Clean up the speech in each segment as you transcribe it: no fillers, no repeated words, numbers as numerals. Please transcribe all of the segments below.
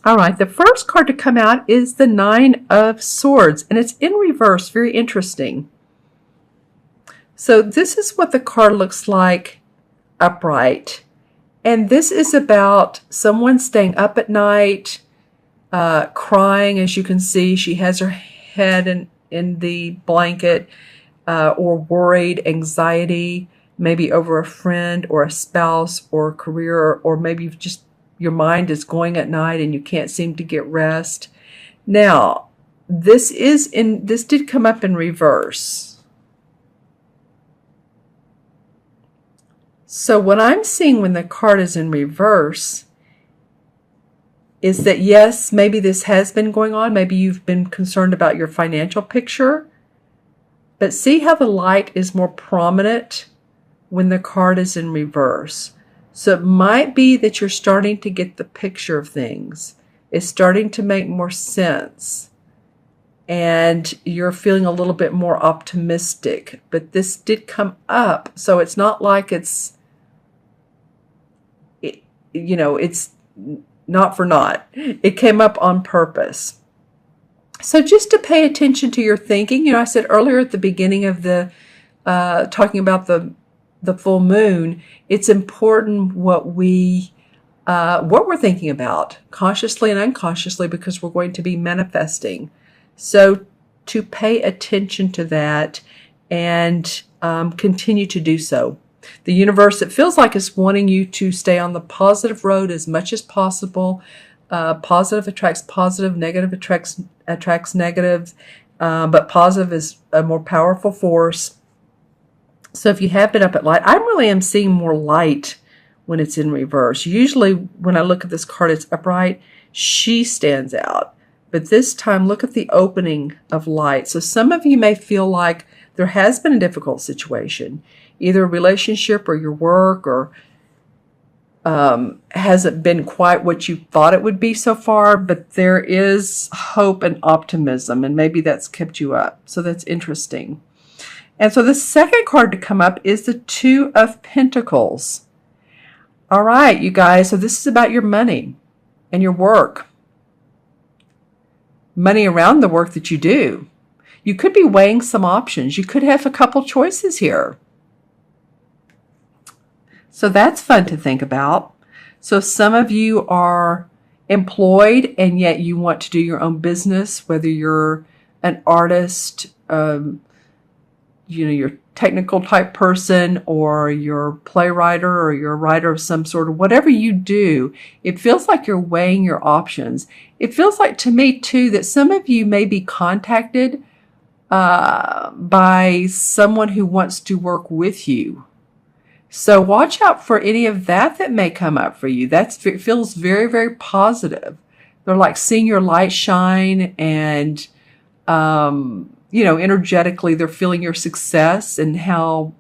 All right, the first card to come out is the Nine of Swords, and it's in reverse. Very interesting. So this is what the card looks like upright. And this is about someone staying up at night, crying. As you can see, she has her head in the blanket, or worried, anxiety, maybe over a friend or a spouse or a career, or maybe just your mind is going at night and you can't seem to get rest. Now, this did come up in reverse. So what I'm seeing when the card is in reverse is that, yes, maybe this has been going on. Maybe you've been concerned about your financial picture. But see how the light is more prominent when the card is in reverse. So it might be that you're starting to get the picture of things. It's starting to make more sense. And you're feeling a little bit more optimistic. But this did come up. So it's not like it's not for naught. It came up on purpose. So just to pay attention to your thinking, I said earlier at the beginning of the talking about the full moon, it's important what we're thinking about, consciously and unconsciously, because we're going to be manifesting. So to pay attention to that and continue to do so. The universe, it feels like, is wanting you to stay on the positive road as much as possible. Positive attracts positive, negative attracts negative, but positive is a more powerful force. So if you have been up at light, I really am seeing more light when it's in reverse. Usually when I look at this card, it's upright. She stands out. But this time, look at the opening of light. So some of you may feel like there has been a difficult situation, either a relationship or your work, or hasn't been quite what you thought it would be so far, but there is hope and optimism, and maybe that's kept you up. So that's interesting. And so the second card to come up is the Two of Pentacles. All right, you guys, so this is about your money and your work. Money around the work that you do. You could be weighing some options. You could have a couple choices here. So that's fun to think about. So some of you are employed and yet you want to do your own business, whether you're an artist, you're technical type person, or you're a playwright, or you're a writer of some sort, or whatever you do, it feels like you're weighing your options. It feels like to me too that some of you may be contacted by someone who wants to work with you. So watch out for any of that may come up for you. It feels very, very positive. They're like seeing your light shine, and energetically, they're feeling your success and how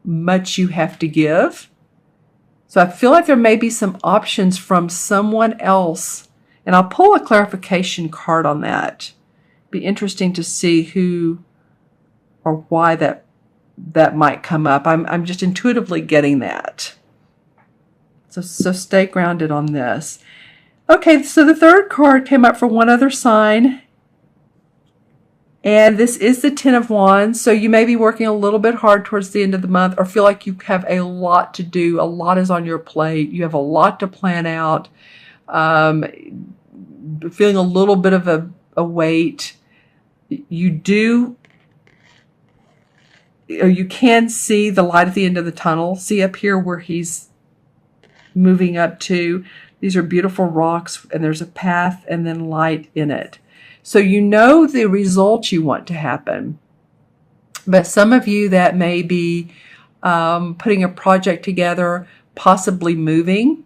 much you have to give. So I feel like there may be some options from someone else, and I'll pull a clarification card on that. Be interesting to see who or why that might come up. I'm just intuitively getting that. So stay grounded on this. Okay, so the third card came up for one other sign. And this is the Ten of Wands. So you may be working a little bit hard towards the end of the month, or feel like you have a lot to do. A lot is on your plate. You have a lot to plan out. Feeling a little bit of a weight. You can see the light at the end of the tunnel. See up here where he's moving up to. These are beautiful rocks, and there's a path and then light in it. So you know the results you want to happen. But some of you, that may be putting a project together, possibly moving.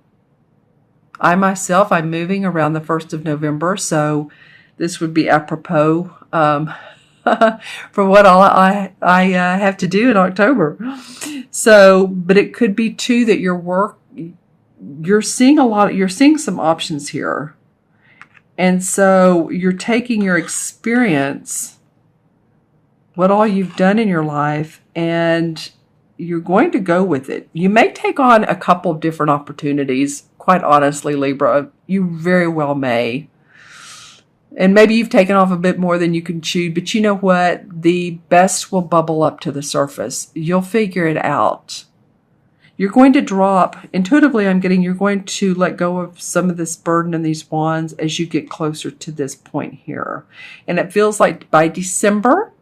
I myself, I'm moving around the 1st of November, so this would be apropos for what all I have to do in October. So, but it could be too that your work, you're seeing some options here. And so you're taking your experience, what all you've done in your life, and you're going to go with it. You may take on a couple different opportunities, quite honestly, Libra. You very well may. And maybe you've taken off a bit more than you can chew, but you know what? The best will bubble up to the surface. You'll figure it out. You're going to drop, intuitively I'm getting, you're going to let go of some of this burden and these wands as you get closer to this point here. And it feels like by December,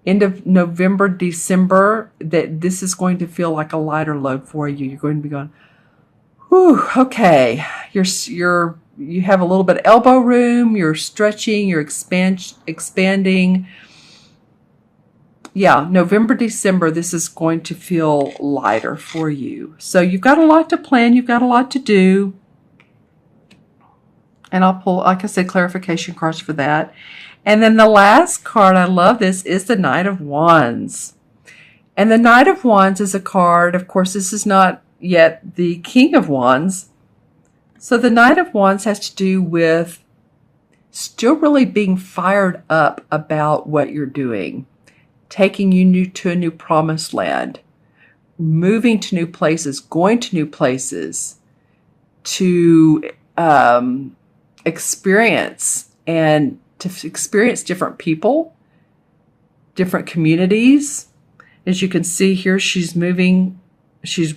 end of November, December, that this is going to feel like a lighter load for you. You're going to be going, whew, okay. You have a little bit of elbow room, you're stretching, you're expanding. Yeah, November, December, this is going to feel lighter for you. So you've got a lot to plan, you've got a lot to do. And I'll pull, like I said, clarification cards for that. And then the last card, I love this, is the Knight of Wands. And the Knight of Wands is a card, of course, this is not yet the King of Wands. So the Knight of Wands has to do with still really being fired up about what you're doing, taking you to a new promised land, moving to new places, going to new places to experience different people, different communities. As you can see here, she's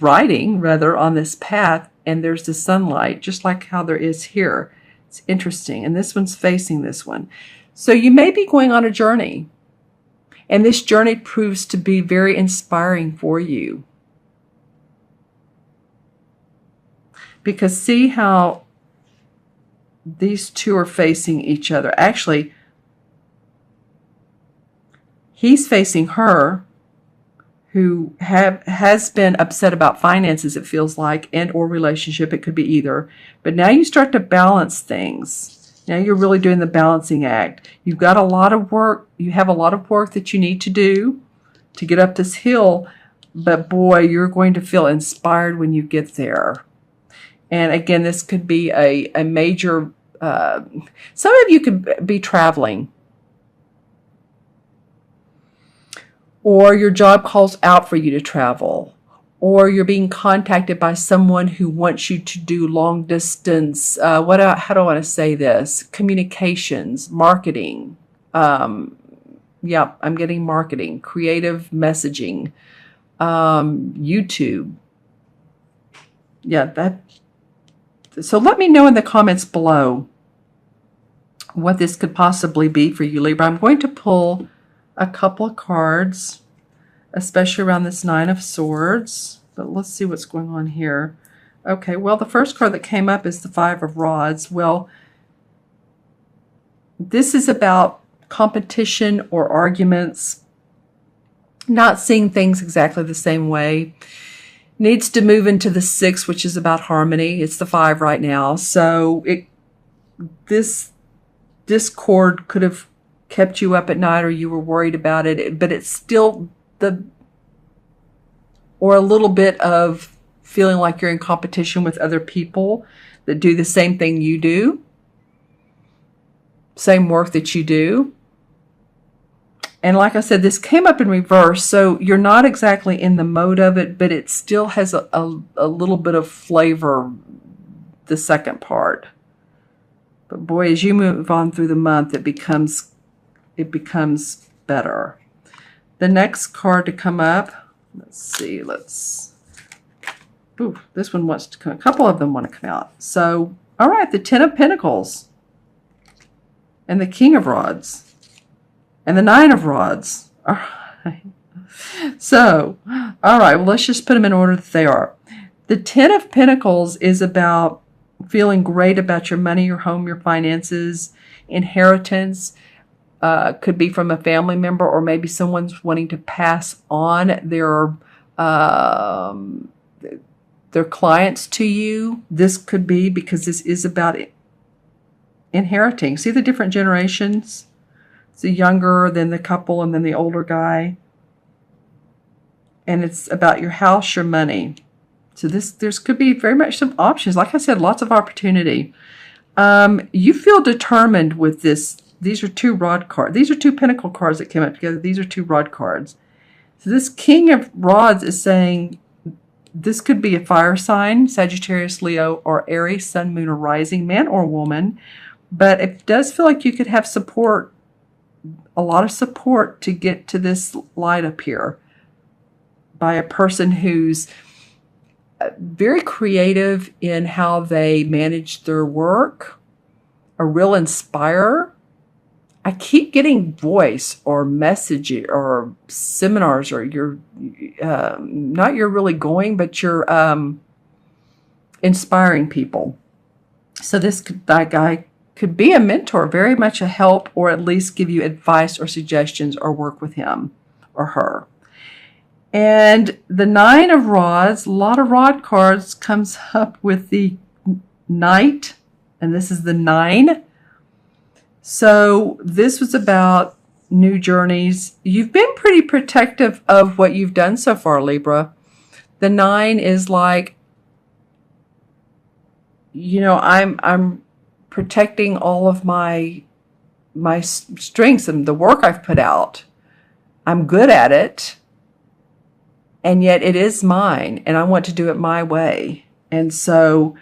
riding rather on this path, and there's the sunlight, just like how there is here. It's interesting. And this one's facing this one. So you may be going on a journey, and this journey proves to be very inspiring for you. Because see how these two are facing each other. Actually, he's facing her, who has been upset about finances, it feels like, and or relationship. It could be either. But now you start to balance things. Now you're really doing the balancing act. You've got a lot of work. You have a lot of work that you need to do to get up this hill. But boy, you're going to feel inspired when you get there. And again, this could be a major, some of you could be traveling. Or your job calls out for you to travel. Or you're being contacted by someone who wants you to do long distance, how do I want to say this? Communications, marketing. Yeah, I'm getting marketing, creative messaging, YouTube. Yeah, so let me know in the comments below what this could possibly be for you, Libra. I'm going to pull a couple of cards, especially around this Nine of Swords. But let's see what's going on here. Okay, well, the first card that came up is the Five of Rods. Well, this is about competition or arguments, not seeing things exactly the same way. Needs to move into the Six, which is about harmony. It's the Five right now. So this discord could have kept you up at night, or you were worried about it, but it's still or a little bit of feeling like you're in competition with other people that do the same thing you do, same work that you do. And like I said, this came up in reverse, so you're not exactly in the mode of it, but it still has a little bit of flavor, the second part. But boy, as you move on through the month, it becomes better. The next card to come up, let's see, ooh, this one wants to come, a couple of them want to come out. So, all right, the Ten of Pentacles and the King of Rods and the Nine of Rods. All right. So, all right, well, let's just put them in order that they are. The Ten of Pentacles is about feeling great about your money, your home, your finances, inheritance. Could be from a family member, or maybe someone's wanting to pass on their clients to you. This could be because this is about inheriting. See the different generations? It's the younger, then the couple, and then the older guy. And it's about your house, your money. So there's could be very much some options. Like I said, lots of opportunity. You feel determined with this. These are two rod cards. These are two pentacle cards that came up together. These are two rod cards. So this King of Rods is saying this could be a fire sign, Sagittarius, Leo, or Aries, sun, moon, or rising, man or woman. But it does feel like you could have support, a lot of support to get to this light up here by a person who's very creative in how they manage their work, a real inspirer. I keep getting voice or message or seminars, or you're not you're really going, but you're inspiring people. So that guy could be a mentor, very much a help, or at least give you advice or suggestions or work with him or her. And the Nine of Rods, a lot of rod cards, comes up with the Knight, and this is the 9. So this was about new journeys. You've been pretty protective of what you've done so far, Libra. The 9 is like, you know, I'm protecting all of my strengths and the work I've put out. I'm good at it. And yet it is mine, and I want to do it my way. And so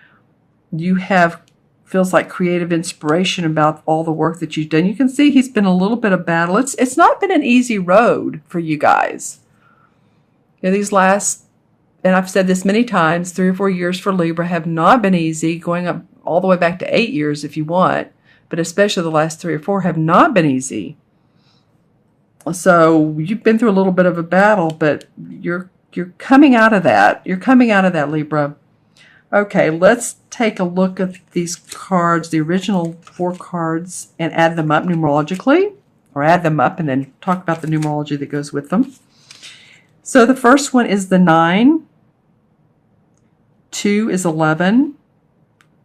you have, feels like, creative inspiration about all the work that you've done. You can see he's been a little bit of battle. It's not been an easy road for you guys. You know, these last, and I've said this many times, 3 or 4 years for Libra have not been easy, going up all the way back to 8 years if you want, but especially the last 3 or 4 have not been easy. So you've been through a little bit of a battle, but you're coming out of that. You're coming out of that, Libra. Okay, let's take a look at these cards, the original 4 cards, and add them up numerologically, or add them up and then talk about the numerology that goes with them. So the first one is the 9. 2 is 11.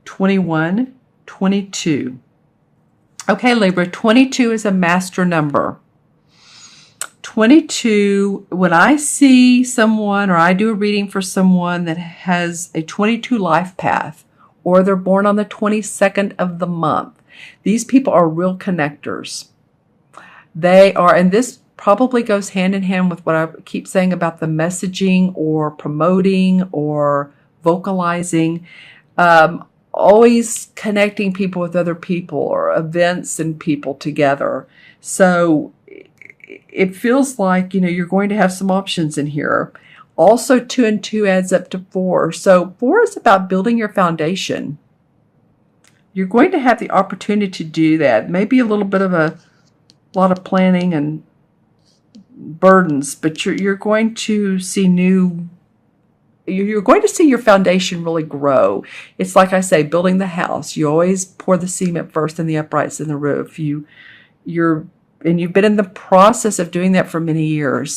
21, 22. Okay, Libra, 22 is a master number. 22, when I see someone, or I do a reading for someone that has a 22 life path, or they're born on the 22nd of the month, these people are real connectors. They are, and this probably goes hand in hand with what I keep saying about the messaging or promoting or vocalizing, always connecting people with other people or events and people together. So it feels like, you know, you're going to have some options in here. Also, 2 and 2 adds up to 4. So 4 is about building your foundation. You're going to have the opportunity to do that. Maybe a little bit of a lot of planning and burdens, but you're going to see you're going to see your foundation really grow. It's like I say, building the house. You always pour the cement first and the uprights and the roof. You've been in the process of doing that for many years.